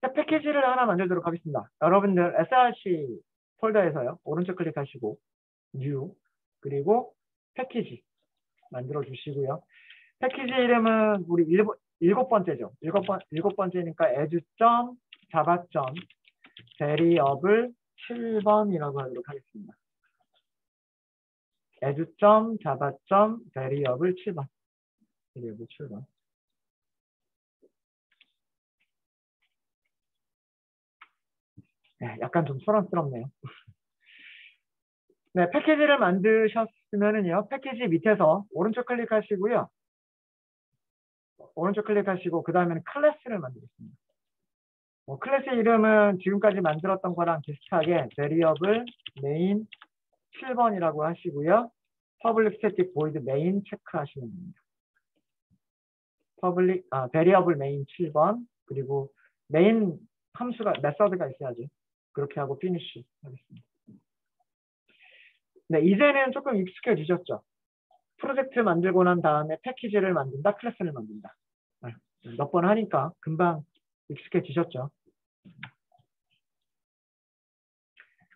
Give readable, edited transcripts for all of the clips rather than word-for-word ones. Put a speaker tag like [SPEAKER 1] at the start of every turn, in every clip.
[SPEAKER 1] 자, 패키지를 하나 만들도록 하겠습니다. 여러분들 src 폴더에서요. 오른쪽 클릭하시고 New 그리고 패키지 만들어 주시고요. 패키지 이름은 우리 일곱 번째죠. 일곱 번째니까 as.java.variable 7번이라고 하도록 하겠습니다. as.java.variable 7번. variable 7번. 네, 약간 좀 소란스럽네요. 네, 패키지를 만드셨으면은요, 패키지 밑에서 오른쪽 클릭하시고요. 오른쪽 클릭하시고, 그 다음에는 클래스를 만들겠습니다. 클래스 이름은 지금까지 만들었던 거랑 비슷하게 variable main 7번이라고 하시고요. public static void main 체크하시면 됩니다. variable main 7번, 그리고 main 함수가, 메서드가 있어야지. 그렇게 하고 finish 하겠습니다. 네, 이제는 조금 익숙해지셨죠? 프로젝트 만들고 난 다음에 패키지를 만든다, 클래스를 만든다. 몇 번 하니까 금방 익숙해지셨죠?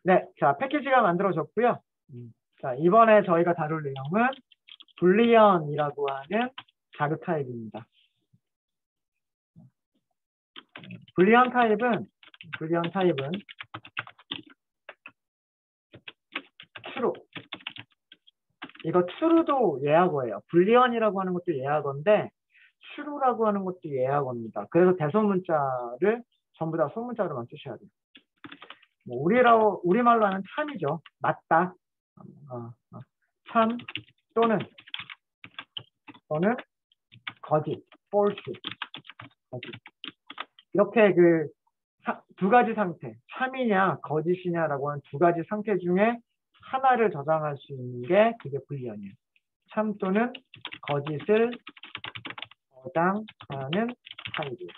[SPEAKER 1] 네, 자, 패키지가 만들어졌고요. 자, 이번에 저희가 다룰 내용은 불리언이라고 하는 자료 타입입니다. 불리언 타입은 true. 이거 true도 예약어예요. 불리언이라고 하는 것도 예약어인데 true라고 하는 것도 예약어입니다. 그래서 대소문자를 전부 다 소문자로만 쓰셔야 돼요. 우리말로 하는 참이죠. 맞다. 참 또는 거짓, false. 거짓. 이렇게 그 두 가지 상태, 참이냐 거짓이냐라고 하는 두 가지 상태 중에 하나를 저장할 수 있는 게 그게 불리언이에요. 참 또는 거짓을 저장하는 타입이에요.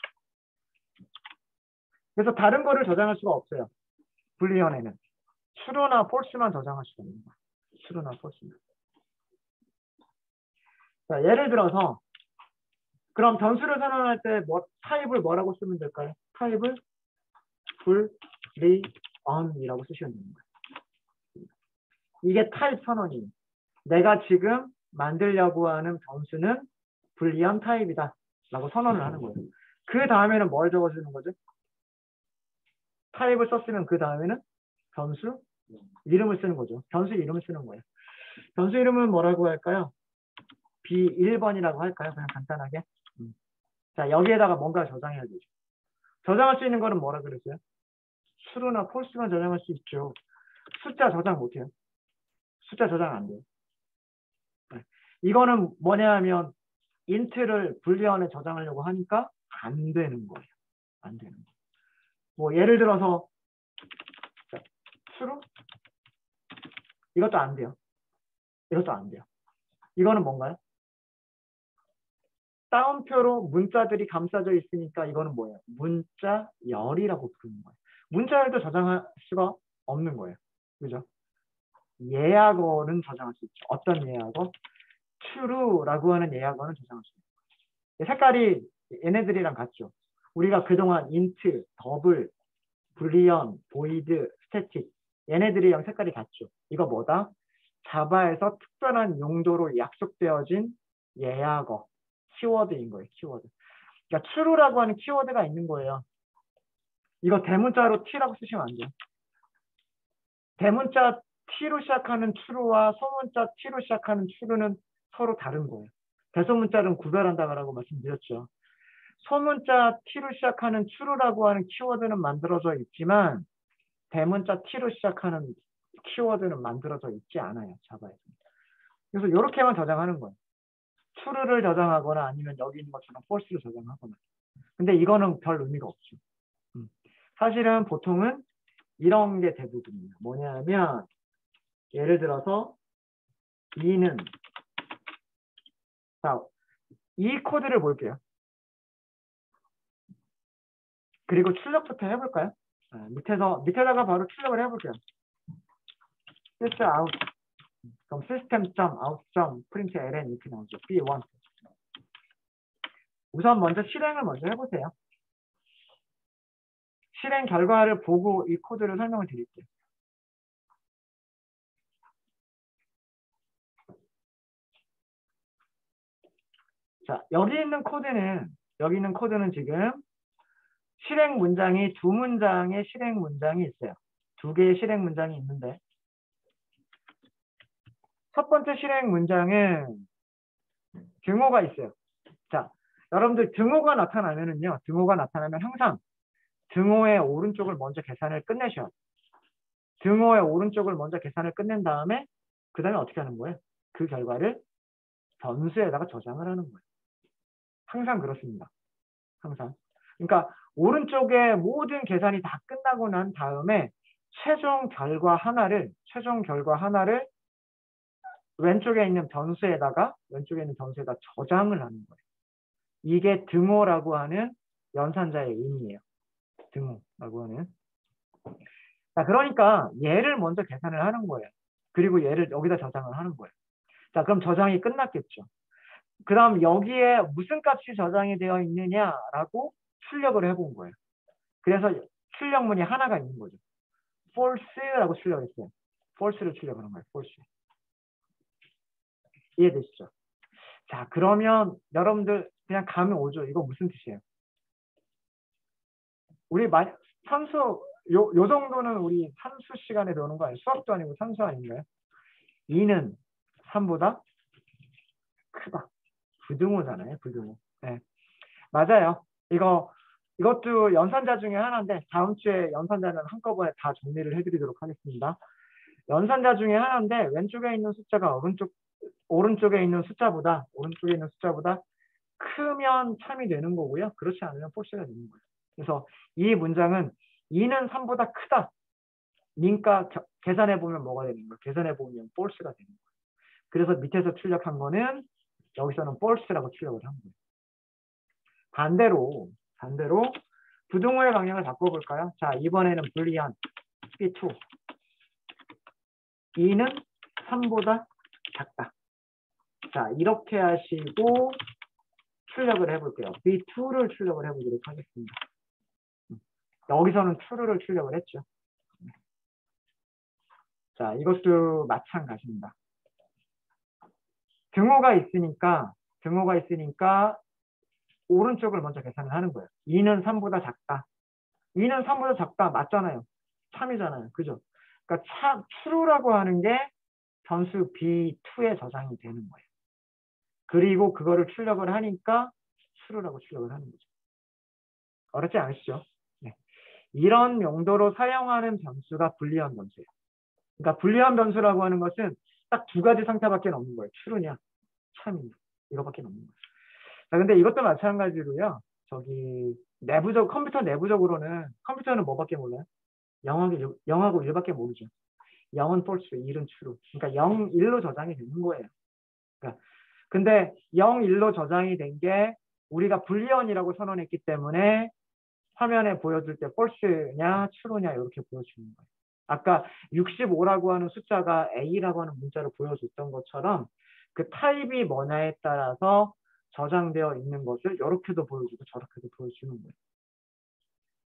[SPEAKER 1] 그래서 다른 거를 저장할 수가 없어요. 불리언에는 true나 false만 저장할 수가 있는 거예요. true나 false만. 자, 예를 들어서 그럼 변수를 선언할 때 타입을 뭐라고 쓰면 될까요? 타입을 불리언이라고 쓰시면 됩니다. 이게 타입 선언이에요. 내가 지금 만들려고 하는 변수는 불리언 타입이다 라고 선언을 하는 거예요. 그 다음에는 뭘 적어주는 거죠? 타입을 썼으면 그 다음에는 변수 이름을 쓰는 거죠. 변수 이름을 쓰는 거예요. 변수 이름은 뭐라고 할까요? B1번이라고 할까요? 그냥 간단하게. 자, 여기에다가 뭔가 저장해야 되죠. 저장할 수 있는 거는 뭐라 그랬어요? true나 false만 저장할 수 있죠. 숫자 저장 못해요. 숫자 저장 안 돼요. 이거는 뭐냐 하면 int를 불리언에 저장하려고 하니까 안 되는 거예요. 안 되는 거예요. 뭐 예를 들어서 true? 이것도 안 돼요. 이것도 안 돼요. 이거는 뭔가요? 따옴표로 문자들이 감싸져 있으니까 이거는 뭐예요? 문자열이라고 부르는 거예요. 문자열도 저장할 수가 없는 거예요. 그죠? 예약어는 저장할 수 있죠. 어떤 예약어? true라고 하는 예약어는 저장할 수 있어요. 색깔이 얘네들이랑 같죠. 우리가 그동안 int, 더블, 불리언, 보이드, 스태틱 얘네들이랑 색깔이 같죠. 이거 뭐다? 자바에서 특별한 용도로 약속되어진 예약어, 키워드인 거예요. 키워드. 그러니까 true라고 하는 키워드가 있는 거예요. 이거 대문자로 t라고 쓰시면 안 돼요. 대문자 t로 시작하는 true와 소문자 t로 시작하는 true는 서로 다른 거예요. 대소문자는 구별한다고 말씀드렸죠. 소문자 t로 시작하는 true라고 하는 키워드는 만들어져 있지만 대문자 t로 시작하는 키워드는 만들어져 있지 않아요. 자바에서. 그래서 이렇게만 저장하는 거예요. true를 저장하거나 아니면 여기 있는 것처럼 false를 저장하거나. 근데 이거는 별 의미가 없죠. 사실은 보통은 이런 게 대부분이에요. 뭐냐면 예를 들어서 이는 자, 이 코드를 볼게요. 그리고 출력부터 해볼까요? 밑에다가 바로 출력을 해볼게요. sysout 그럼 system.out.println 이렇게 나오죠. B1 우선 먼저 실행을 먼저 해보세요. 실행 결과를 보고 이 코드를 설명을 드릴게요. 자, 여기 있는 코드는 지금 실행 문장이 두 문장의 실행 문장이 있어요. 두 개의 실행 문장이 있는데 첫 번째 실행 문장은 등호가 있어요. 자, 여러분들 등호가 나타나면 항상 등호의 오른쪽을 먼저 계산을 끝내셔야 돼요. 등호의 오른쪽을 먼저 계산을 끝낸 다음에 그 다음에 어떻게 하는 거예요? 그 결과를 변수에다가 저장을 하는 거예요. 항상 그렇습니다. 항상. 그러니까 오른쪽에 모든 계산이 다 끝나고 난 다음에 최종 결과 하나를 왼쪽에 있는 변수에다가 저장을 하는 거예요. 이게 등호라고 하는 연산자의 의미예요. 등호라고 하는. 자, 그러니까 얘를 먼저 계산을 하는 거예요. 그리고 얘를 여기다 저장을 하는 거예요. 자, 그럼 저장이 끝났겠죠. 그 다음 여기에 무슨 값이 저장이 되어 있느냐라고 출력을 해본 거예요. 그래서 출력문이 하나가 있는 거죠. false라고 출력했어요. false를 출력하는 거예요. false. 이해되시죠? 자, 그러면 여러분들 그냥 감이 오죠. 이거 무슨 뜻이에요? 우리 산수 요 정도는 우리 산수 시간에 배우는 거 아니에요? 수학도 아니고 산수 아닌가요? 2는 3보다 크다. 부등호잖아요. 부등호. 네. 맞아요. 이것도 연산자 중에 하나인데 다음 주에 연산자는 한꺼번에 다 정리를 해드리도록 하겠습니다. 연산자 중에 하나인데 왼쪽에 있는 숫자가 오른쪽에 있는 숫자보다 크면 참이 되는 거고요. 그렇지 않으면 false가 되는 거예요. 그래서 이 문장은 2는 3보다 크다. 니까 계산해 보면 뭐가 되는 거예요? 계산해 보면 false가 되는 거예요. 그래서 밑에서 출력한 거는 여기서는 false라고 출력을 한 거예요. 반대로 부등호의 방향을 바꿔볼까요? 자, 이번에는 불리한 B2. 2는 3보다 작다. 자, 이렇게 하시고 출력을 해볼게요. B2를 출력을 해보도록 하겠습니다. 여기서는 true를 출력을 했죠. 자, 이것도 마찬가지입니다. 등호가 있으니까 오른쪽을 먼저 계산을 하는 거예요. 2는 3보다 작다. 2는 3보다 작다. 맞잖아요. 참이잖아요. 그죠? 그러니까 true라고 하는 게 변수 B2에 저장이 되는 거예요. 그리고 그거를 출력을 하니까 true라고 출력을 하는 거죠. 어렵지 않으시죠? 네. 이런 용도로 사용하는 변수가 불리한 변수예요. 그러니까 불리한 변수라고 하는 것은 딱 두 가지 상태밖에 없는 거예요. true냐, 참이냐. 이거밖에 없는 거예요. 자, 근데 이것도 마찬가지로요. 컴퓨터는 뭐밖에 몰라요? 0하고 1밖에 모르죠. 0은 false, 1은 true. 그러니까 0, 1로 저장이 되는 거예요. 그러니까 근데 0, 1로 저장이 된 게 우리가 불리언이라고 선언했기 때문에 화면에 보여줄 때 false냐, true냐 이렇게 보여주는 거예요. 아까 65라고 하는 숫자가 A라고 하는 문자로 보여줬던 것처럼 그 타입이 뭐냐에 따라서 저장되어 있는 것을 이렇게도 보여주고 저렇게도 보여주는 거예요.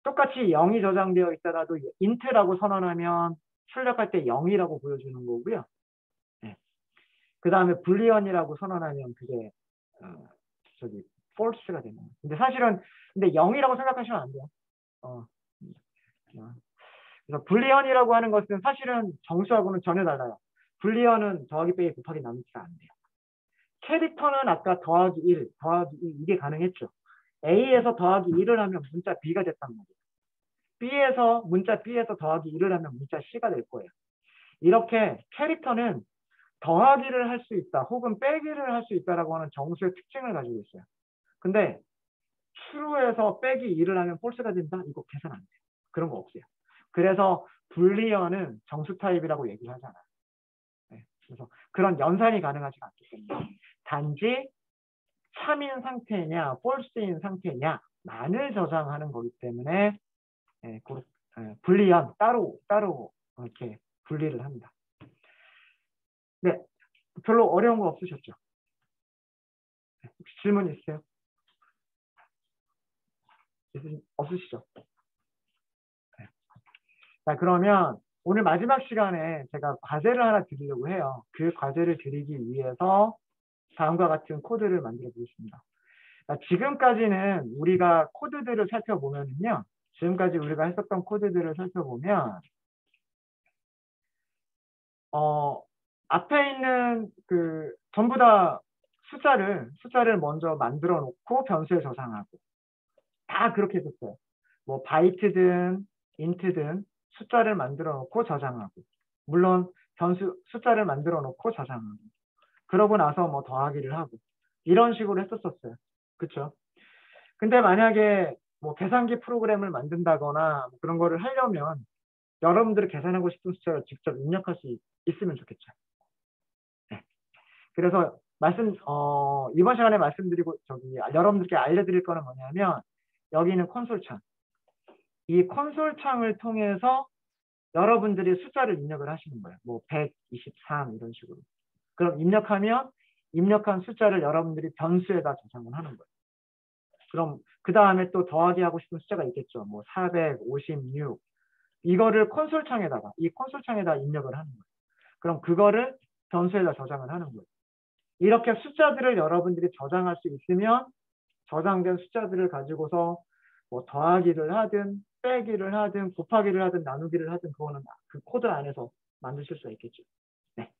[SPEAKER 1] 똑같이 0이 저장되어 있더라도 int라고 선언하면 출력할 때 0이라고 보여주는 거고요. 네. 그 다음에 불리언이라고 선언하면 그게 false가 되는 거예요. 근데 사실은 0이라고 생각하시면 안 돼요. 그래서 불리언이라고 하는 것은 사실은 정수하고는 전혀 달라요. 불리언은 더하기 빼기 곱하기 나누기가 안 돼요. 캐릭터는 아까 더하기 1, 더하기 2 이게 가능했죠. A에서 더하기 1을 하면 문자 B가 됐단 말이에요. 문자 B에서 더하기 1을 하면 문자 C가 될 거예요. 이렇게 캐릭터는 더하기를 할 수 있다 혹은 빼기를 할 수 있다라고 하는 정수의 특징을 가지고 있어요. 근데 true에서 빼기 1을 하면 false가 된다? 이거 계산 안 돼요. 그런 거 없어요. 그래서 불리언은 정수 타입이라고 얘기를 하잖아요. 네, 그래서 그런 연산이 가능하지 않기 때문에 단지 참인 상태냐, false인 상태냐만을 저장하는 거기 때문에 불리언 따로 이렇게 분리를 합니다. 네, 별로 어려운 거 없으셨죠? 혹시 질문 있으세요? 없으시죠? 자, 그러면 오늘 마지막 시간에 제가 과제를 하나 드리려고 해요. 그 과제를 드리기 위해서 다음과 같은 코드를 만들어 보겠습니다. 자, 지금까지는 우리가 코드들을 살펴보면요. 지금까지 우리가 했었던 코드들을 살펴보면 앞에 있는 그 전부 다 숫자를 먼저 만들어 놓고 변수에 저장하고 다 그렇게 했었어요. 뭐 바이트든 인트든 숫자를 만들어 놓고 저장하고 물론 숫자를 만들어 놓고 저장하고 그러고 나서 뭐 더하기를 하고 이런 식으로 했었어요. 그쵸? 근데 만약에 뭐 계산기 프로그램을 만든다거나 뭐 그런 거를 하려면 여러분들이 계산하고 싶은 숫자를 직접 입력할 수 있으면 좋겠죠. 네. 그래서 이번 시간에 말씀드리고 여러분들께 알려드릴 거는 뭐냐면 여기는 콘솔 창. 이 콘솔 창을 통해서 여러분들이 숫자를 입력을 하시는 거예요. 뭐 123 이런 식으로. 그럼 입력하면 입력한 숫자를 여러분들이 변수에다 저장을 하는 거예요. 그럼 그 다음에 또 더하기 하고 싶은 숫자가 있겠죠. 뭐 456. 이거를 이 콘솔 창에다 입력을 하는 거예요. 그럼 그거를 변수에다 저장을 하는 거예요. 이렇게 숫자들을 여러분들이 저장할 수 있으면 저장된 숫자들을 가지고서 뭐 더하기를 하든 빼기를 하든 곱하기를 하든 나누기를 하든 그거는 그 코드 안에서 만드실 수 있겠죠. 네.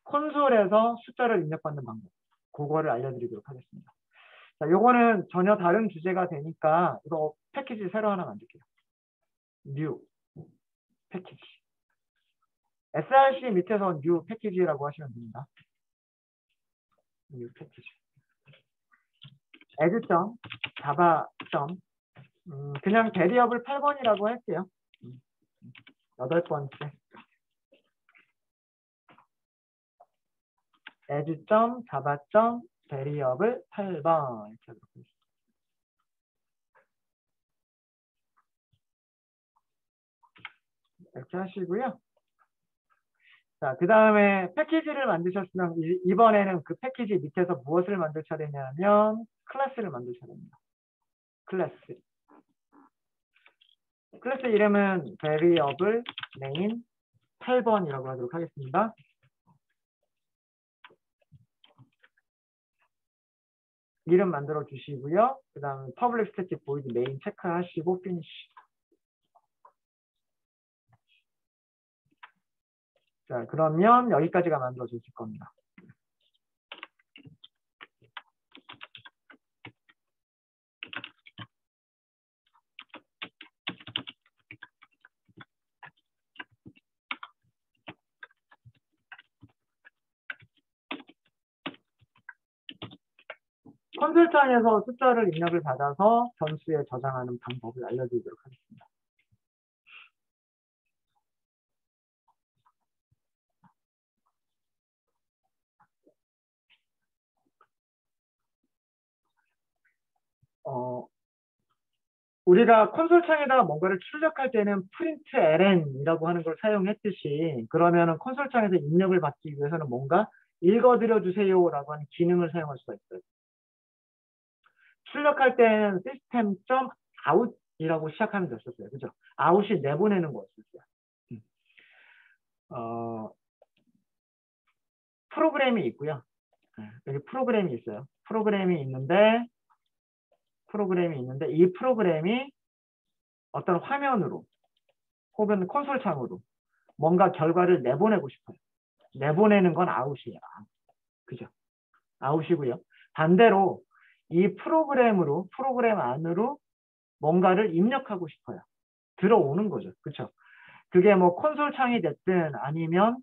[SPEAKER 1] 콘솔에서 숫자를 입력받는 방법. 그거를 알려드리도록 하겠습니다. 자, 요거는 전혀 다른 주제가 되니까 이거 패키지 새로 하나 만들게요. new 패키지. src 밑에서 new 패키지라고 하시면 됩니다. new 패키지. add java 그냥 대리업을 8번이라고 할게요. 8번째. add java 대리업을 8번 이렇게 하도록 하겠습니다. 이렇게 하시고요. 자, 그 다음에 패키지를 만드셨으면 이번에는 그 패키지 밑에서 무엇을 만들 차례냐면 클래스를 만들 차례입니다. 클래스 이름은 variable name 8번이라고 하도록 하겠습니다. 이름 만들어 주시고요. 그 다음에 public static void main 체크하시고 finish. 자, 그러면 여기까지가 만들어질 겁니다. 콘솔창에서 숫자를 입력을 받아서 변수에 저장하는 방법을 알려드리도록 하겠습니다. 우리가 콘솔창에다가 뭔가를 출력할 때는 println이라고 하는 걸 사용했듯이 그러면은 콘솔창에서 입력을 받기 위해서는 뭔가 읽어드려 주세요라고 하는 기능을 사용할 수가 있어요. 출력할 때는 system.out이라고 시작하면 됐었어요. 그죠? out이 내보내는 거였었어요. 프로그램이 있고요. 여기 프로그램이 있어요. 프로그램이 있는데 이 프로그램이 어떤 화면으로 혹은 콘솔 창으로 뭔가 결과를 내보내고 싶어요. 내보내는 건 아웃이에요. 그죠? 아웃이고요. 반대로 이 프로그램 안으로 뭔가를 입력하고 싶어요. 들어오는 거죠. 그쵸? 그게 뭐 콘솔 창이 됐든 아니면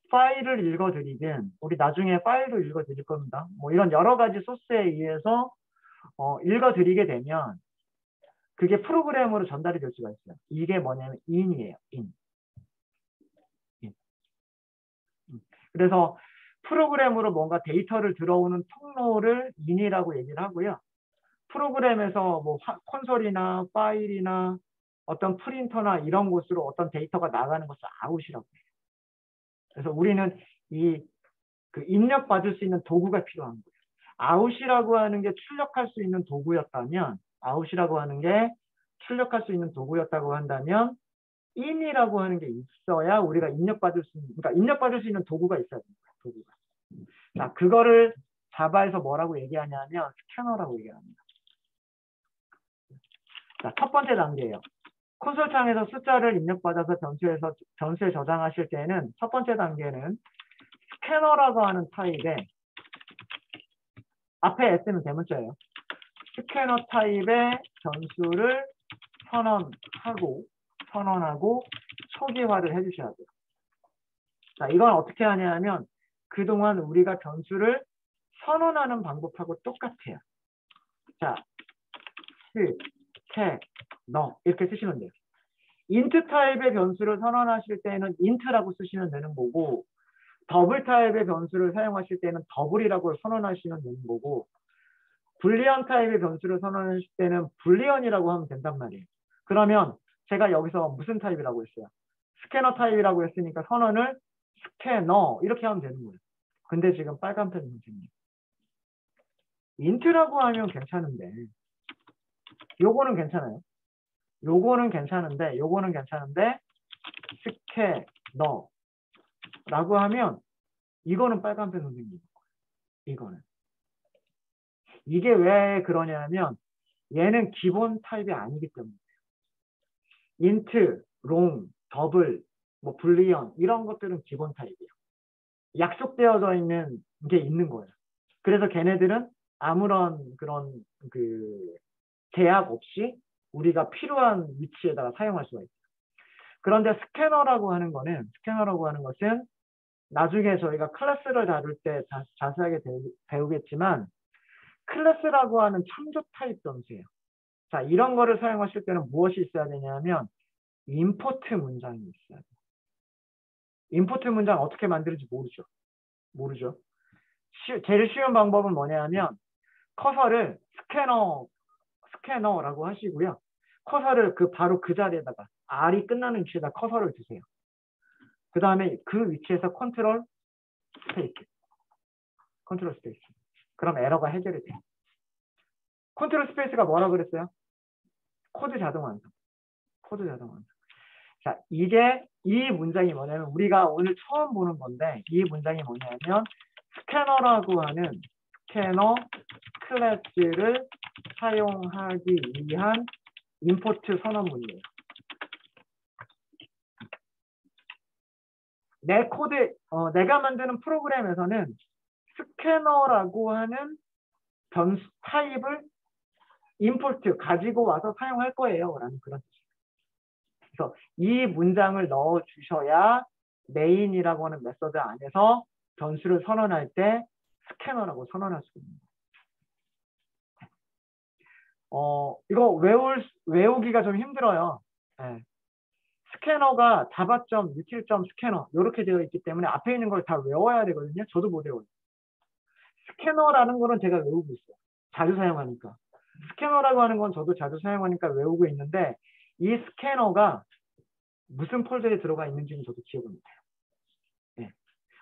[SPEAKER 1] 파일을 읽어드리든 우리 나중에 파일도 읽어드릴 겁니다. 뭐 이런 여러 가지 소스에 의해서 읽어드리게 되면 그게 프로그램으로 전달이 될 수가 있어요. 이게 뭐냐면 in이에요. in. 그래서 프로그램으로 뭔가 데이터를 들어오는 통로를 in이라고 얘기를 하고요. 프로그램에서 뭐 콘솔이나 파일이나 어떤 프린터나 이런 곳으로 어떤 데이터가 나가는 것을 out이라고 해요. 그래서 우리는 그 입력받을 수 있는 도구가 필요한 거예요. out이라고 하는 게 출력할 수 있는 도구였다면 out이라고 하는 게 출력할 수 있는 도구였다고 한다면 in이라고 하는 게 있어야 우리가 입력받을 수 있는, 그러니까 입력받을 수 있는 도구가 있어야 됩니다. 도구가. 자, 그거를 자바에서 뭐라고 얘기하냐면 스캐너라고 얘기합니다. 자, 첫 번째 단계예요. 콘솔창에서 숫자를 입력받아서 변수에 저장하실 때는 첫 번째 단계는 스캐너라고 하는 타입의 앞에 S는 대문자예요. 스캐너 타입의 변수를 선언하고 초기화를 해주셔야 돼요. 자, 이건 어떻게 하냐면 그동안 우리가 변수를 선언하는 방법하고 똑같아요. 자, 스캐너 이렇게 쓰시면 돼요. 인트 타입의 변수를 선언하실 때는 int라고 쓰시면 되는 거고, 더블 타입의 변수를 사용하실 때는 더블이라고 선언하시면 되는 거고, 불리언 타입의 변수를 선언하실 때는 불리언이라고 하면 된단 말이에요. 그러면 제가 여기서 무슨 타입이라고 했어요? 스캐너 타입이라고 했으니까 선언을 스캐너 이렇게 하면 되는 거예요. 근데 지금 빨간펜 선생님, 인트라고 하면 괜찮은데 요거는 괜찮아요. 요거는 괜찮은데 스캐너라고 하면 이거는 빨간펜 선생님. 이거는. 이게 왜 그러냐면 얘는 기본 타입이 아니기 때문에. 인트, 롱, 더블, 뭐 불리언 이런 것들은 기본 타입이에요. 약속되어져 있는 게 있는 거예요. 그래서 걔네들은 아무런 그런 그 제약 없이 우리가 필요한 위치에다가 사용할 수가 있어요. 그런데 스캐너라고 하는 것은 나중에 저희가 클래스를 다룰 때 자세하게 배우겠지만 클래스라고 하는 참조 타입 변수예요. 자, 이런 거를 사용하실 때는 무엇이 있어야 되냐면 임포트 문장이 있어야 돼요. 임포트 문장 어떻게 만드는지 모르죠. 제일 쉬운 방법은 뭐냐면 커서를 스캐너라고 하시고요. 커서를 바로 그 자리에다가 R이 끝나는 위치에다 커서를 두세요. 그 다음에 그 위치에서 컨트롤 스페이스. 그럼 에러가 해결이 돼요. 컨트롤 스페이스가 뭐라 그랬어요? 코드 자동 완성. 자, 이 문장이 뭐냐면 우리가 오늘 처음 보는 건데 이 문장이 뭐냐면 스캐너라고 하는 스캐너 클래스를 사용하기 위한 임포트 선언문이에요. 내가 만드는 프로그램에서는 스캐너라고 하는 변수 타입을 임포트 가지고 와서 사용할 거예요. 라는 그런 뜻이에요. 그래서 이 문장을 넣어 주셔야 메인이라고 하는 메서드 안에서 변수를 선언할 때 스캐너라고 선언할 수 있는 거예요. 이거 외우기가 좀 힘들어요. 네. 스캐너가 자바점, 유틸점 스캐너 이렇게 되어 있기 때문에 앞에 있는 걸 다 외워야 되거든요. 저도 못 외워요. 스캐너라는 거는 제가 외우고 있어요. 자주 사용하니까. 스캐너라고 하는 건 저도 자주 사용하니까 외우고 있는데 이 스캐너가 무슨 폴더에 들어가 있는지는 저도 기억을 못해요. 네.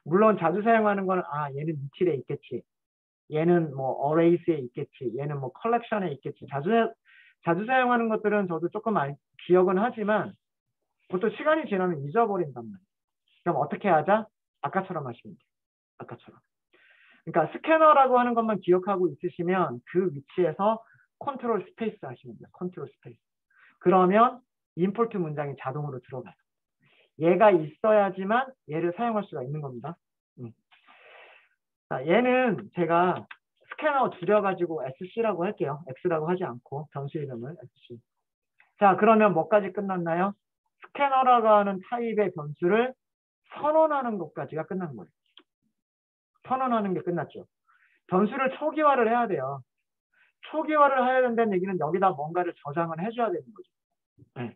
[SPEAKER 1] 물론 자주 사용하는 거는 얘는 유틸에 있겠지. 얘는 뭐 어레이스에 있겠지. 얘는 뭐 컬렉션에 있겠지. 자주 사용하는 것들은 저도 조금 기억은 하지만 보통 시간이 지나면 잊어버린단 말이에요. 그럼 어떻게 하자? 아까처럼 하시면 돼요. 아까처럼. 그러니까 스캐너라고 하는 것만 기억하고 있으시면 그 위치에서 컨트롤 스페이스 하시면 돼요. 컨트롤 스페이스. 그러면 임포트 문장이 자동으로 들어가요. 얘가 있어야지만 얘를 사용할 수가 있는 겁니다. 자, 얘는 제가 스캐너 줄여가지고 SC라고 할게요. X라고 하지 않고 변수 이름을 SC. 자, 그러면 뭐까지 끝났나요? 스캐너라고 하는 타입의 변수를 선언하는 것까지가 끝난 거예요. 선언하는 게 끝났죠. 변수를 초기화를 해야 돼요. 초기화를 해야 된다는 얘기는 여기다 뭔가를 저장을 해줘야 되는 거죠. 네.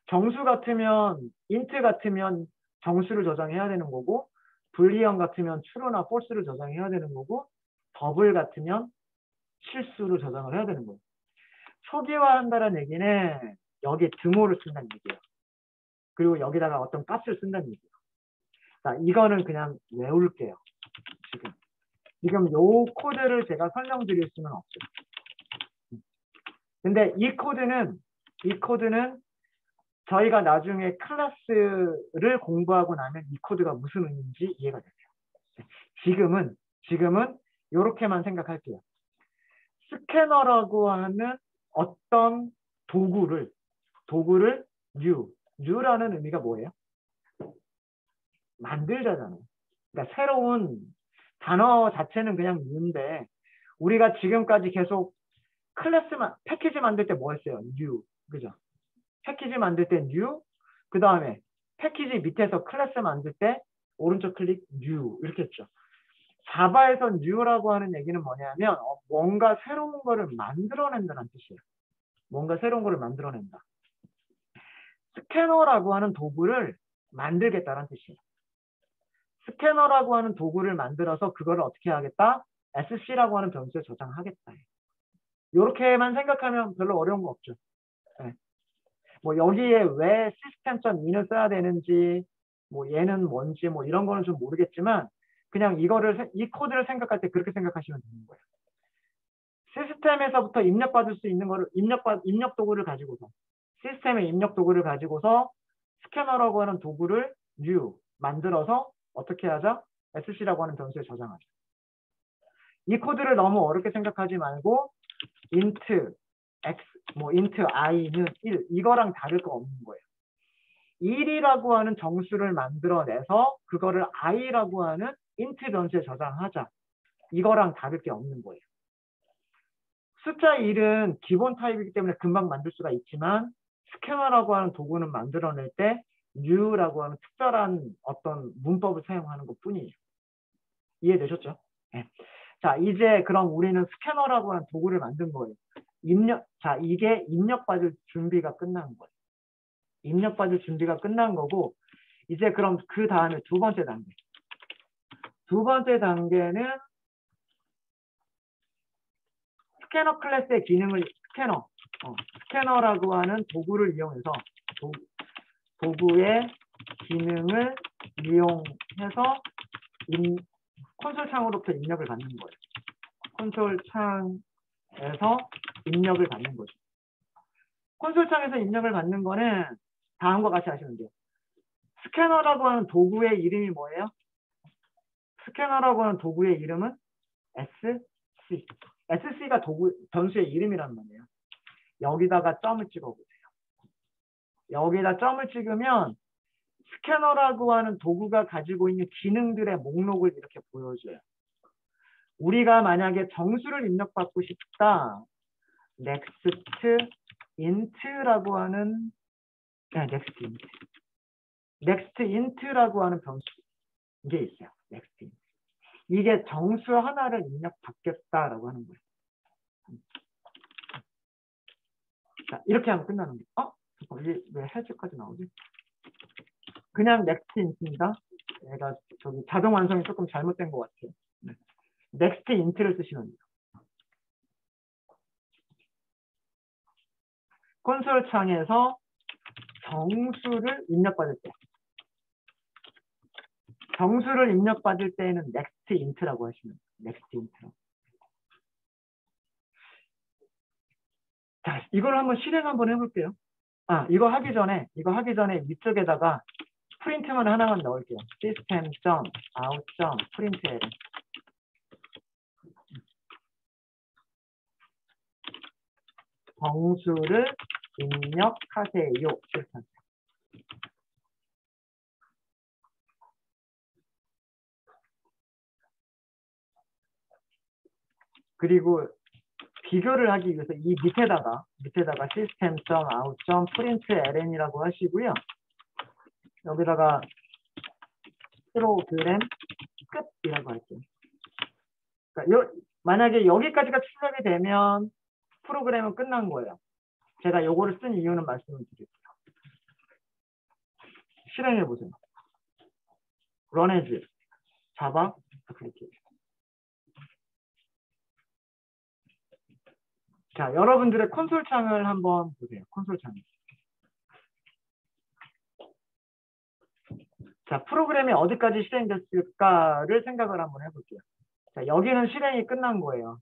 [SPEAKER 1] 정수 같으면 인트 같으면 정수를 저장해야 되는 거고 불리언 같으면 true나 false를 저장해야 되는 거고 더블 같으면 실수를 저장을 해야 되는 거예요. 초기화한다는 얘기는 여기 등호를 쓴다는 얘기예요. 그리고 여기다가 어떤 값을 쓴다는 얘기예요. 자, 이거는 그냥 외울게요. 지금 요 코드를 제가 설명드릴 수는 없어요. 근데 이 코드는 저희가 나중에 클래스를 공부하고 나면 이 코드가 무슨 의미인지 이해가 되세요. 지금은 이렇게만 생각할게요. 스캐너라고 하는 어떤 도구를 new라는 의미가 뭐예요? 만들자잖아요. 그러니까 새로운 단어 자체는 그냥 new인데 우리가 지금까지 계속 패키지 만들 때 뭐 했어요? new. 그죠? 패키지 만들 때 new, 그 다음에 패키지 밑에서 클래스 만들 때 오른쪽 클릭 new 이렇게 했죠. 자바에서 new라고 하는 얘기는 뭐냐면 뭔가 새로운 거를 만들어낸다는 뜻이에요. 뭔가 새로운 거를 만들어낸다. 스캐너라고 하는 도구를 만들겠다는 뜻이에요. 스캐너라고 하는 도구를 만들어서 그거를 어떻게 하겠다? sc라고 하는 변수에 저장하겠다. 이렇게만 생각하면 별로 어려운 거 없죠. 네. 뭐 여기에 왜 system.in을 써야 되는지 뭐 얘는 뭔지 뭐 이런 거는 좀 모르겠지만 그냥 이 코드를 생각할 때 그렇게 생각하시면 되는 거예요. 시스템에서부터 입력받을 수 있는 거를 입력 도구를 가지고서 시스템의 입력 도구를 가지고서 스캐너라고 하는 도구를 new 만들어서 어떻게 하자? sc라고 하는 변수에 저장하죠. 이 코드를 너무 어렵게 생각하지 말고 int x int i는 1 이거랑 다를 거 없는 거예요. 1이라고 하는 정수를 만들어내서 그거를 i라고 하는 int 변수에 저장하자. 이거랑 다를 게 없는 거예요. 숫자 1은 기본 타입이기 때문에 금방 만들 수가 있지만 스캐너라고 하는 도구는 만들어낼 때 new라고 하는 특별한 어떤 문법을 사용하는 것 뿐이에요. 이해되셨죠? 네. 자, 이제 그럼 우리는 스캐너라고 하는 도구를 만든 거예요. 이게 입력받을 준비가 끝난 거예요. 입력받을 준비가 끝난 거고 이제 그럼 그 다음에 두 번째 단계. 두 번째 단계는 스캐너 클래스의 기능을 스캐너라고 하는 도구를 이용해서 도구의 기능을 이용해서 콘솔 창으로부터 입력을 받는 거예요. 콘솔 창에서 입력을 받는 거죠. 콘솔 창에서 입력을 받는 거는 다음과 같이 하시면 돼요. 스캐너라고 하는 도구의 이름이 뭐예요? 스캐너라고 하는 도구의 이름은 SC. SC가 변수의 이름이란 말이에요. 여기다가 점을 찍어보세요. 여기다 점을 찍으면 스캐너라고 하는 도구가 가지고 있는 기능들의 목록을 이렇게 보여줘요. 우리가 만약에 정수를 입력받고 싶다. next int라고 하는 next int라고 하는 변수 이게 있어요. next int. 이게 정수 하나를 입력받겠다라고 하는 거예요. 자, 이렇게 하면 끝나는 거예요. 이게 왜 해제까지 나오지? 그냥 next int입니다. 얘가 저기 자동 완성이 조금 잘못된 것 같아요. 네. next int를 쓰시면 돼요. 콘솔 창에서 정수를 입력받을 때. 정수를 입력받을 때에는 next int라고 하시면 돼요. next int라고. 자, 이걸 한번 실행 한번 해볼게요. 이거 하기 전에 위쪽에다가 프린트만 하나만 넣을게요. system.out.println 정수를 입력하세요. 이렇게 하세요. 그리고 비교를 하기 위해서 이 밑에다가 system.out.println이라고 하시고요. 여기다가 프로그램 끝이라고 할게요. 그러니까 만약에 여기까지가 출력이 되면 프로그램은 끝난 거예요. 제가 요거를 쓴 이유는 말씀을 드릴게요. 실행해 보세요. Run as Java application. 자, 여러분들의 콘솔 창을 한번 보세요. 콘솔 창. 자, 프로그램이 어디까지 실행됐을까를 생각을 한번 해볼게요. 자, 여기는 실행이 끝난 거예요.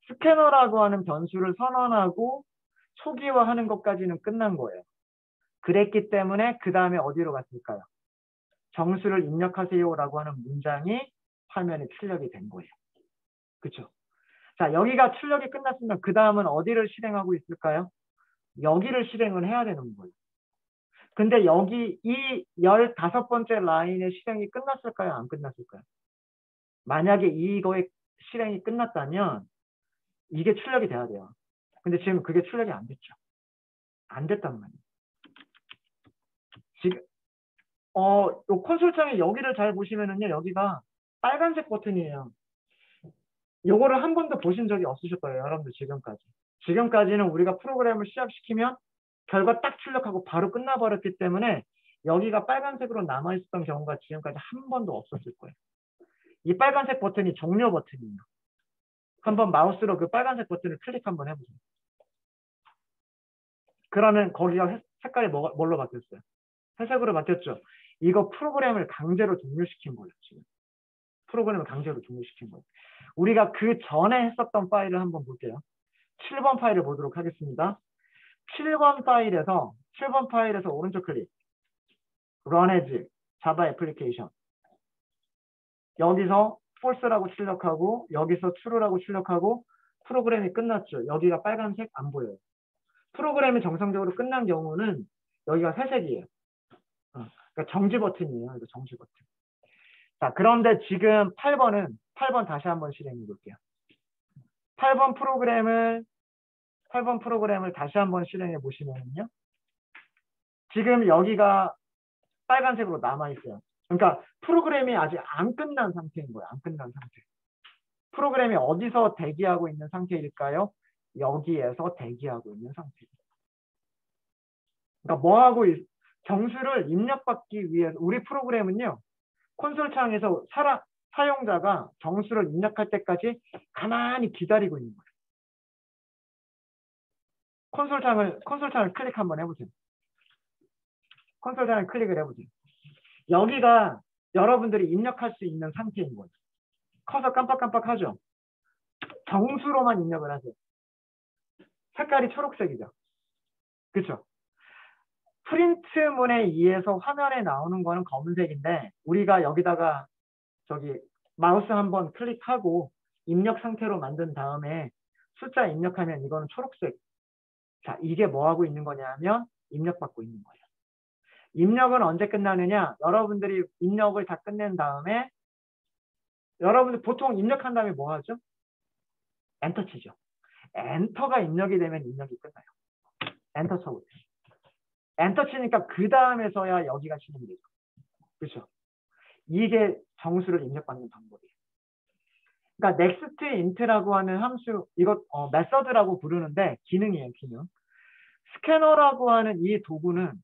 [SPEAKER 1] 스캐너라고 하는 변수를 선언하고 초기화하는 것까지는 끝난 거예요. 그랬기 때문에 그 다음에 어디로 갔을까요? 정수를 입력하세요라고 하는 문장이 화면에 출력이 된 거예요. 그렇죠? 자, 여기가 출력이 끝났으면 그 다음은 어디를 실행하고 있을까요? 여기를 실행을 해야 되는 거예요. 근데 여기 이 15번째 라인의 실행이 끝났을까요? 안 끝났을까요? 만약에 이거의 실행이 끝났다면 이게 출력이 돼야 돼요. 근데 지금 그게 출력이 안 됐죠. 안 됐단 말이에요. 지금 요 콘솔창에 여기를 잘 보시면은요, 여기가 빨간색 버튼이에요. 요거를 한 번도 보신 적이 없으실 거예요, 여러분들 지금까지. 지금까지는 우리가 프로그램을 시작시키면 결과 딱 출력하고 바로 끝나버렸기 때문에 여기가 빨간색으로 남아있었던 경우가 지금까지 한 번도 없었을 거예요. 이 빨간색 버튼이 종료 버튼이에요. 한번 마우스로 그 빨간색 버튼을 클릭 한번 해보세요. 그러면 거기가 색깔이 뭘로 바뀌었어요? 회색으로 바뀌었죠. 이거 프로그램을 강제로 종료시킨 거예요, 지금. 프로그램을 강제로 종료시킨 거예요. 우리가 그 전에 했었던 파일을 한번 볼게요. 7번 파일을 보도록 하겠습니다. 7번 파일에서 오른쪽 클릭. Run as Java Application. 여기서 false라고 출력하고 여기서 true라고 출력하고 프로그램이 끝났죠. 여기가 빨간색 안 보여요. 프로그램이 정상적으로 끝난 경우는 여기가 회색이에요. 그러니까 정지 버튼이에요. 이거 정지 버튼. 자, 그런데 지금 8번 다시 한번 실행해 볼게요. 8번 프로그램을 다시 한번 실행해 보시면요. 지금 여기가 빨간색으로 남아있어요. 그러니까 프로그램이 아직 안 끝난 상태인 거예요. 안 끝난 상태. 프로그램이 어디서 대기하고 있는 상태일까요? 여기에서 대기하고 있는 상태입니다. 그러니까 정수를 입력받기 위해서 우리 프로그램은요. 콘솔 창에서 사용자가 정수를 입력할 때까지 가만히 기다리고 있는 거예요. 콘솔 창을 클릭 한번 해보세요. 콘솔 창을 클릭을 해보세요. 여기가 여러분들이 입력할 수 있는 상태인 거예요. 커서 깜빡깜빡하죠? 정수로만 입력을 하세요. 색깔이 초록색이죠. 그렇죠? 프린트문에 의해서 화면에 나오는 거는 검은색인데 우리가 여기다가 마우스 한번 클릭하고 입력 상태로 만든 다음에 숫자 입력하면 이거는 초록색. 자, 이게 뭐 하고 있는 거냐면 입력받고 있는 거예요. 입력은 언제 끝나느냐? 여러분들이 입력을 다 끝낸 다음에 여러분들 보통 입력한 다음에 뭐 하죠? 엔터 치죠. 엔터가 입력이 되면 입력이 끝나요. 엔터 쳐보세요. 엔터 치니까 그 다음에서야 여기가 실행이 되죠. 그렇죠? 이게 정수를 입력받는 방법이에요. 그러니까 next int라고 하는 함수, 이거 메서드라고 부르는데 기능이에요, 기능. 스캐너라고 하는 도구는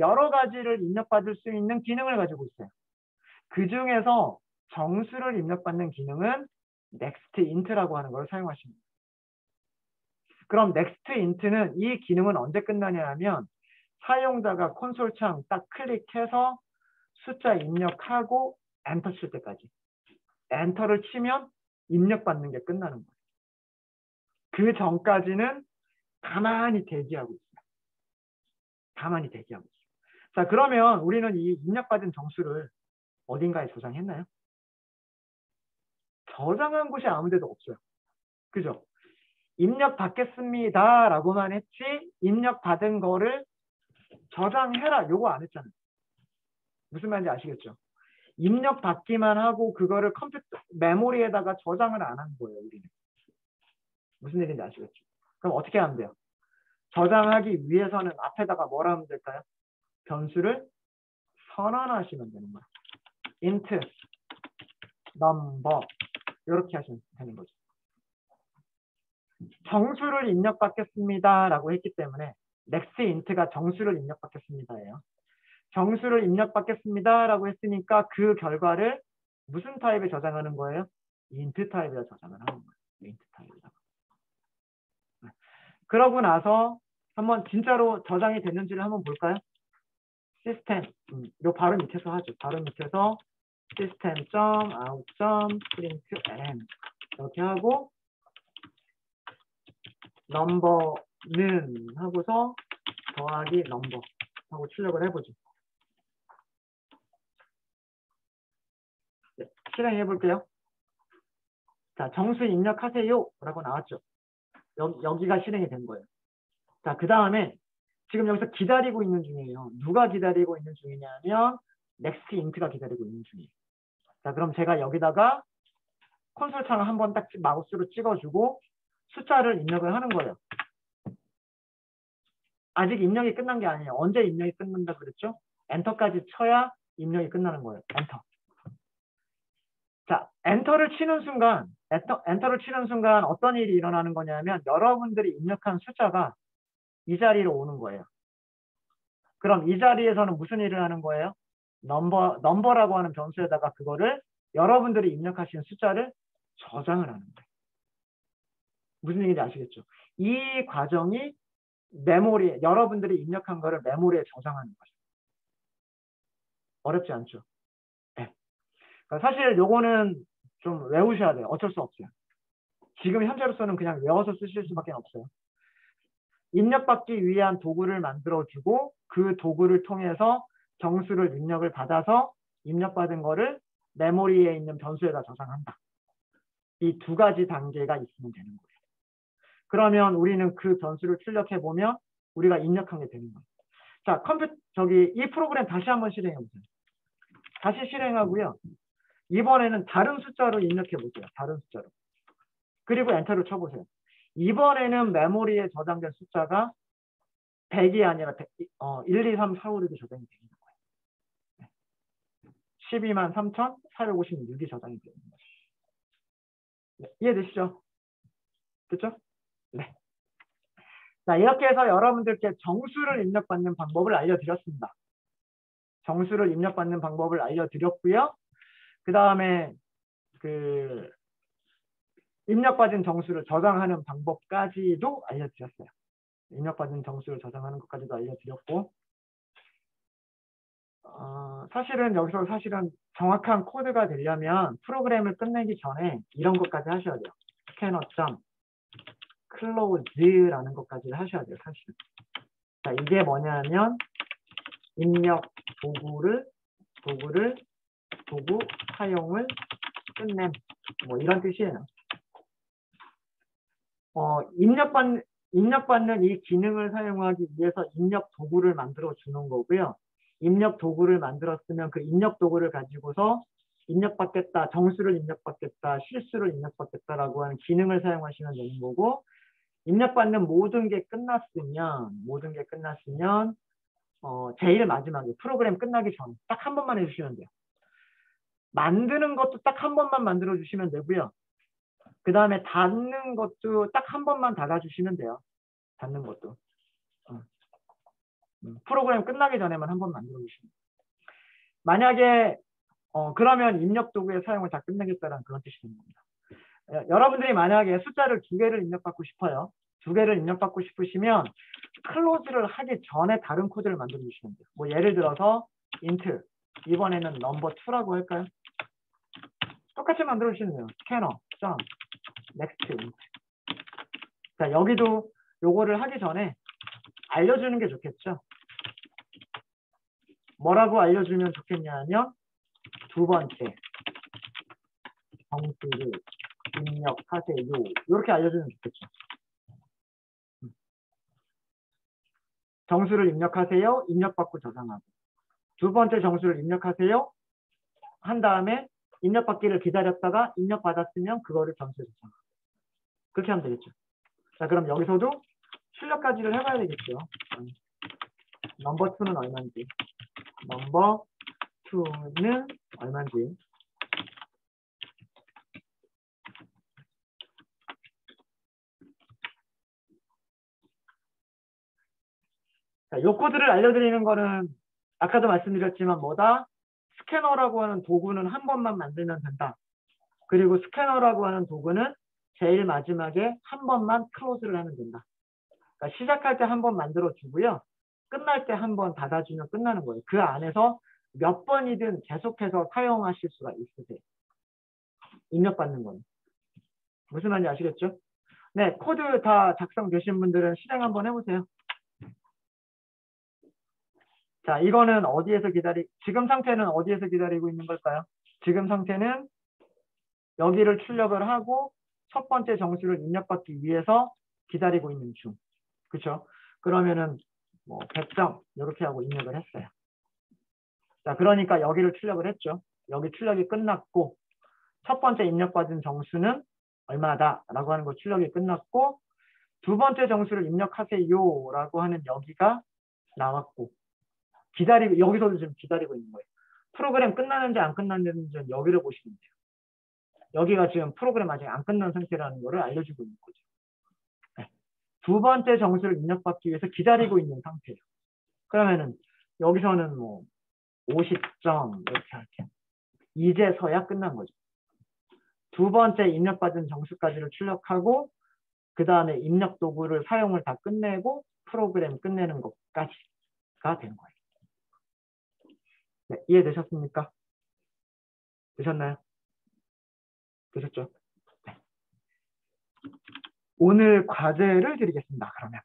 [SPEAKER 1] 여러 가지를 입력받을 수 있는 기능을 가지고 있어요. 그 중에서 정수를 입력받는 기능은 next int라고 하는 걸 사용하십니다. 그럼 next int는 이 기능은 언제 끝나냐 하면 사용자가 콘솔 창 딱 클릭해서 숫자 입력하고 엔터 칠 때까지. 엔터를 치면 입력받는 게 끝나는 거예요. 그 전까지는 가만히 대기하고 있어요. 가만히 대기하고 있어요. 자, 그러면 우리는 이 입력받은 정수를 어딘가에 저장했나요? 저장한 곳이 아무 데도 없어요. 그죠? 입력받겠습니다 라고만 했지 입력받은 거를 저장해라 요거 안 했잖아요. 무슨 말인지 아시겠죠? 입력받기만 하고 그거를 메모리에다가 저장을 안 한 거예요. 우리는. 무슨 얘기인지 아시겠죠? 그럼 어떻게 하면 돼요? 저장하기 위해서는 앞에다가 뭐라 하면 될까요? 변수를 선언하시면 되는 거예요. int number 이렇게 하시면 되는 거죠. 정수를 입력받겠습니다 라고 했기 때문에 next int가 정수를 입력받겠습니다예요. 정수를 입력받겠습니다 라고 했으니까 그 결과를 무슨 타입에 저장하는 거예요? int 타입에 저장을 하는 거예요. int 타입에다가. 그러고 나서 한번 진짜로 저장이 됐는지를 한번 볼까요? 시스템, 요 바로 밑에서 하죠. 바로 밑에서 system.out.println 이렇게 하고 넘버는 하고서 더하기 넘버 하고 출력을 해보죠. 네, 실행해 볼게요. 자, 정수 입력하세요 라고 나왔죠. 여기가 실행이 된 거예요. 자, 그 다음에 지금 여기서 기다리고 있는 중이에요. 누가 기다리고 있는 중이냐면 next int가 기다리고 있는 중이에요. 자, 그럼 제가 여기다가 콘솔 창을 한번 딱 마우스로 찍어주고 숫자를 입력을 하는 거예요. 아직 입력이 끝난 게 아니에요. 언제 입력이 끝난다 그랬죠? 엔터까지 쳐야 입력이 끝나는 거예요. 엔터. 자, 엔터를 치는 순간 어떤 일이 일어나는 거냐면 여러분들이 입력한 숫자가 이 자리로 오는 거예요. 그럼 이 자리에서는 무슨 일을 하는 거예요? 넘버라고 하는 변수에다가 그거를 여러분들이 입력하신 숫자를 저장을 하는 거예요. 무슨 얘기인지 아시겠죠? 이 과정이 메모리에 여러분들이 입력한 거를 메모리에 저장하는 거죠. 어렵지 않죠? 네. 그러니까 사실 요거는 좀 외우셔야 돼요. 어쩔 수 없어요. 지금 현재로서는 그냥 외워서 쓰실 수밖에 없어요. 입력받기 위한 도구를 만들어주고 그 도구를 통해서 정수를 입력을 받아서 입력받은 거를 메모리에 있는 변수에다 저장한다. 이 두 가지 단계가 있으면 되는 거예요. 그러면 우리는 그 변수를 출력해보면 우리가 입력한 게 되는 거예요. 자, 이 프로그램 다시 한번 실행해보세요. 다시 실행하고요. 이번에는 다른 숫자로 입력해보세요. 다른 숫자로. 그리고 엔터를 쳐보세요. 이번에는 메모리에 저장된 숫자가 100이 아니라 1, 2, 3, 4, 5, 6이 저장이 되는 거예요. 123,456이 저장이 되는 거예요. 네, 이해되시죠? 그렇죠? 네. 자, 이렇게 해서 여러분들께 정수를 입력받는 방법을 알려드렸습니다. 정수를 입력받는 방법을 알려드렸고요. 그 다음에 입력받은 정수를 저장하는 방법까지도 알려드렸어요. 입력받은 정수를 저장하는 것까지도 알려드렸고, 사실은 여기서 정확한 코드가 되려면 프로그램을 끝내기 전에 이런 것까지 하셔야 돼요. scanner.close라는 것까지 하셔야 돼요. 사실은. 자, 이게 뭐냐면 입력 도구 사용을 끝냄. 뭐 이런 뜻이에요. 입력받는 이 기능을 사용하기 위해서 입력 도구를 만들어 주는 거고요. 입력 도구를 만들었으면 그 입력 도구를 가지고서 입력받겠다, 정수를 입력받겠다, 실수를 입력받겠다라고 하는 기능을 사용하시면 되는 거고, 입력받는 모든 게 끝났으면 제일 마지막에 프로그램 끝나기 전에 딱 한 번만 해주시면 돼요. 만드는 것도 딱 한 번만 만들어 주시면 되고요. 그 다음에 닫는 것도 딱 한 번만 닫아주시면 돼요. 닫는 것도. 프로그램 끝나기 전에만 한 번 만들어 주시면 돼요. 만약에 그러면 입력 도구의 사용을 다 끝내겠다는 그런 뜻이 되는 겁니다. 여러분들이 만약에 숫자를 2개를 입력받고 싶어요. 2개를 입력받고 싶으시면 클로즈를 하기 전에 다른 코드를 만들어 주시면 돼요. 뭐 예를 들어서 int 이번에는 넘버 2라고 할까요? 똑같이 만들어 주시면 돼요. scanner, next int. 자, 여기도 요거를 하기 전에 알려주는 게 좋겠죠. 뭐라고 알려주면 좋겠냐면 두 번째 정수를 입력하세요. 이렇게 알려주면 좋겠죠. 정수를 입력하세요. 입력받고 저장하고. 두 번째 정수를 입력하세요. 한 다음에 입력받기를 기다렸다가 입력받았으면 그거를 변수에 저장하고. 그렇게 하면 되겠죠. 자, 그럼 여기서도 출력까지를 해봐야 되겠죠. 넘버 2는 얼마인지. 넘버 2는 얼마인지. 자, 요 코드를 알려드리는 거는 아까도 말씀드렸지만 뭐다? 스캐너라고 하는 도구는 한 번만 만들면 된다. 그리고 스캐너라고 하는 도구는 제일 마지막에 한 번만 클로즈를 하면 된다. 그러니까 시작할 때 한 번 만들어 주고요. 끝날 때 한 번 닫아주면 끝나는 거예요. 그 안에서 몇 번이든 계속해서 사용하실 수가 있으세요. 입력받는 거는. 무슨 말인지 아시겠죠? 네, 코드 다 작성되신 분들은 실행 한번 해보세요. 자, 이거는 지금 상태는 어디에서 기다리고 있는 걸까요? 지금 상태는 여기를 출력을 하고 첫 번째 정수를 입력받기 위해서 기다리고 있는 중. 그렇죠? 그러면은 뭐 100점 이렇게 하고 입력을 했어요. 자, 그러니까 여기를 출력을 했죠. 여기 출력이 끝났고 첫 번째 입력받은 정수는 얼마다라고 하는 거 출력이 끝났고 두 번째 정수를 입력하세요라고 하는 여기가 나왔고 여기서도 지금 기다리고 있는 거예요. 프로그램 끝나는지 안 끝났는지는 여기를 보시면 돼요. 여기가 지금 프로그램 아직 안 끝난 상태라는 거를 알려주고 있는 거죠. 네. 두 번째 정수를 입력받기 위해서 기다리고 있는 상태예요. 그러면은 여기서는 뭐 50점 이렇게 할게요. 이제서야 끝난 거죠. 두 번째 입력받은 정수까지를 출력하고 그 다음에 입력 도구를 사용을 다 끝내고 프로그램 끝내는 것까지가 되는 거예요. 네, 이해되셨습니까? 되셨나요? 되셨죠? 네. 오늘 과제를 드리겠습니다. 그러면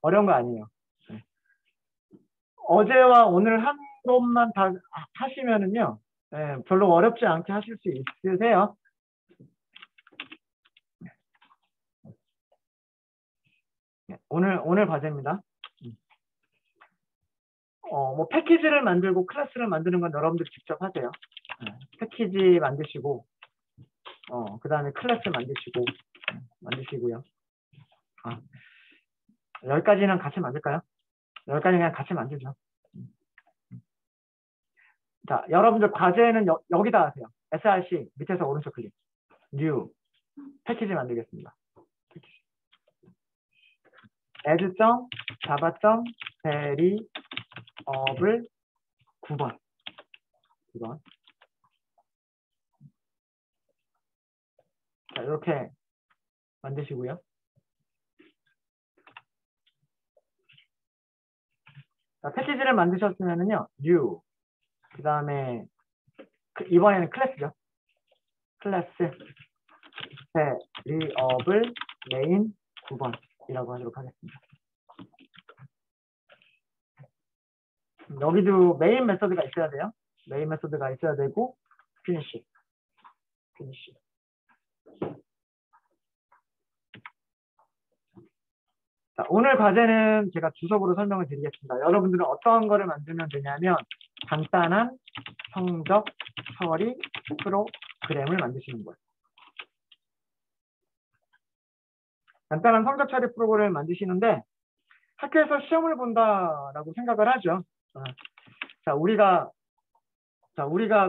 [SPEAKER 1] 어려운 거 아니에요. 네. 어제와 오늘 한 것만 다 하시면은요, 네, 별로 어렵지 않게 하실 수 있으세요. 네, 오늘 과제입니다. 뭐 패키지를 만들고 클래스를 만드는 건 여러분들이 직접 하세요. 네, 패키지 만드시고, 그 다음에 클래스 만드시고요. 10가지는 같이 만들까요? 10가지 그냥 같이 만들죠. 자, 여러분들 과제는 여기다 하세요. src 밑에서 오른쪽 클릭. new 패키지 만들겠습니다. add java variable 9번. 자, 이렇게 만드시고요. 자, 패키지를 만드셨으면은요, new. 그 다음에, 이번에는 클래스죠. 클래스, variable main 9번이라고 하도록 하겠습니다. 여기도 메인 메서드가 있어야 돼요. 메인 메서드가 있어야 되고, finish. 자, 오늘 과제는 제가 주석으로 설명을 드리겠습니다. 여러분들은 어떤 거를 만들면 되냐면 간단한 성적 처리 프로그램을 만드시는 거예요. 간단한 성적 처리 프로그램을 만드시는데 학교에서 시험을 본다라고 생각을 하죠. 자, 우리가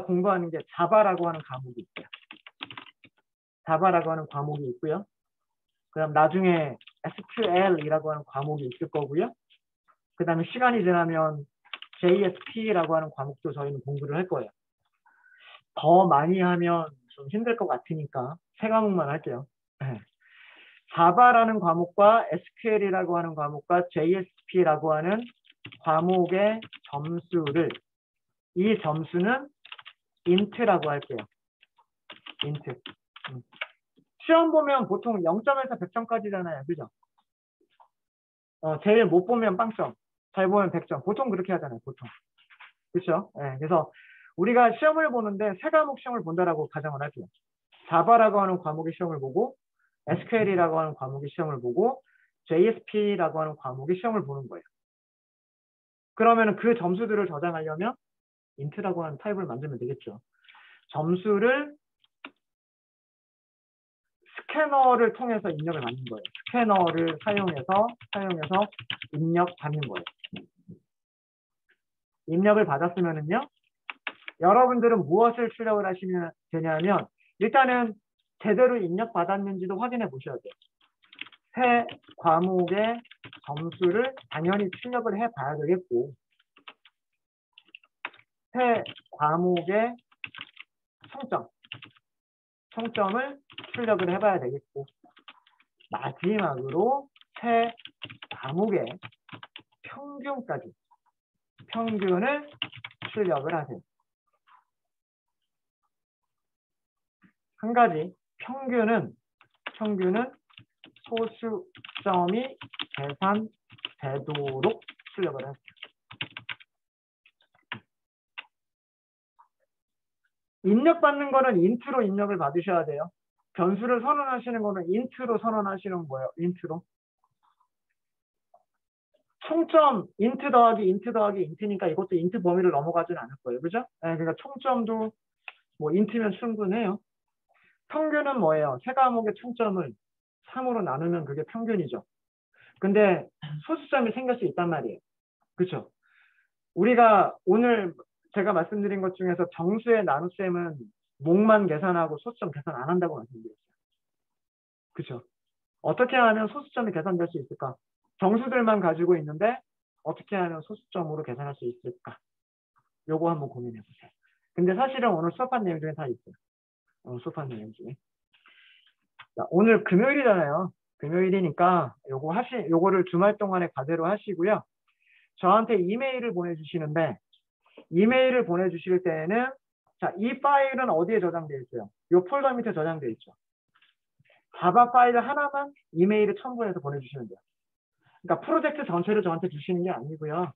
[SPEAKER 1] 공부하는 게 자바라고 하는 과목이 있어요. 자바라고 하는 과목이 있고요. 그다음 나중에 SQL이라고 하는 과목이 있을 거고요. 그 다음에 시간이 지나면 JSP라고 하는 과목도 저희는 공부를 할 거예요. 더 많이 하면 좀 힘들 것 같으니까 3과목만 할게요. 자바라는 과목과 SQL이라고 하는 과목과 JSP라고 하는 과목의 이 점수는 int라고 할게요. int. 시험 보면 보통 0점에서 100점까지잖아요. 그죠? 제일 못 보면 빵점, 잘 보면 100점. 보통 그렇게 하잖아요. 보통. 그렇죠? 네, 그래서 우리가 시험을 보는데 3과목 시험을 본다라고 가정을 할게요. 자바라고 하는 과목의 시험을 보고 SQL이라고 하는 과목의 시험을 보고 JSP라고 하는 과목의 시험을 보는 거예요. 그러면 그 점수들을 저장하려면 int라고 하는 타입을 만들면 되겠죠. 점수를 스캐너를 통해서 입력을 받는 거예요. 스캐너를 사용해서 입력 받는 거예요. 입력을 받았으면은요, 여러분들은 무엇을 출력을 하시면 되냐면 일단은 제대로 입력 받았는지도 확인해 보셔야 돼요. 새 과목의 점수를 당연히 출력을 해 봐야 되겠고, 새 과목의 총점을 출력을 해봐야 되겠고, 마지막으로 새 과목의 평균을 출력을 하세요. 한 가지, 평균은 소수점이 계산되도록 출력을 할게요. 입력받는 거는 int로 입력을 받으셔야 돼요. 변수를 선언하시는 거는 int로 선언하시는 거예요. int로. 총점 int 더하기 int니까 이것도 int 범위를 넘어가진 않을 거예요. 그죠? 네, 그러니까 총점도 뭐 int면 충분해요. 평균은 뭐예요? 세 과목의 총점을 3으로 나누면 그게 평균이죠. 근데 소수점이 생길 수 있단 말이에요. 그렇죠? 우리가 오늘 제가 말씀드린 것 중에서 정수의 나눗셈은 목만 계산하고 소수점 계산 안 한다고 말씀드렸어요. 그렇죠? 어떻게 하면 소수점이 계산될 수 있을까? 정수들만 가지고 있는데 어떻게 하면 소수점으로 계산할 수 있을까? 요거 한번 고민해 보세요. 근데 사실은 오늘 수업한 내용 중에 다 있어요. 수업한 내용 중에. 자, 오늘 금요일이잖아요. 금요일이니까 요거를 주말 동안에 과제로 하시고요. 저한테 이메일을 보내주시는데 이메일을 보내주실 때에는 자, 이 파일은 어디에 저장되어 있어요? 이 폴더 밑에 저장되어 있죠. 자바 파일 하나만 이메일에 첨부해서 보내주시면 돼요. 그러니까 프로젝트 전체를 저한테 주시는 게 아니고요.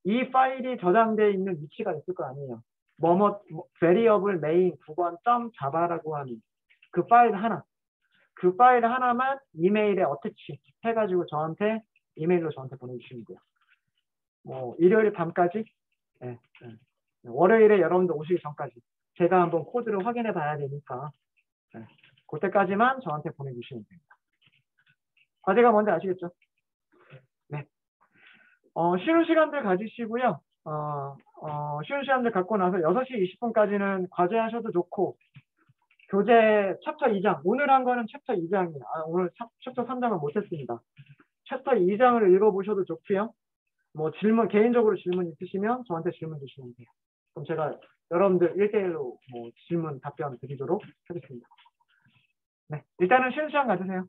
[SPEAKER 1] 이 파일이 저장되어 있는 위치가 있을 거 아니에요. variable main 9번 .java라고 하는 그 파일 하나. 그 파일 하나만 이메일에 어태치 해가지고 저한테 이메일로 저한테 보내주시면 돼요. 뭐 일요일 밤까지, 네, 네. 월요일에 여러분들 오시기 전까지 제가 한번 코드를 확인해 봐야 되니까 네. 그때까지만 저한테 보내주시면 됩니다. 과제가 뭔지 아시겠죠? 네. 쉬는 시간들 가지시고요. 쉬는 시간들 갖고 나서 6시 20분까지는 과제 하셔도 좋고 교재 챕터 2장, 오늘 한 거는 챕터 2장이에요. 오늘 챕터 3장을 못했습니다. 챕터 2장을 읽어보셔도 좋고요. 뭐 개인적으로 질문 있으시면 저한테 질문 주시면 돼요. 그럼 제가 여러분들 1대1로 뭐 질문 답변 드리도록 하겠습니다. 네, 일단은 쉬는 시간 가지세요.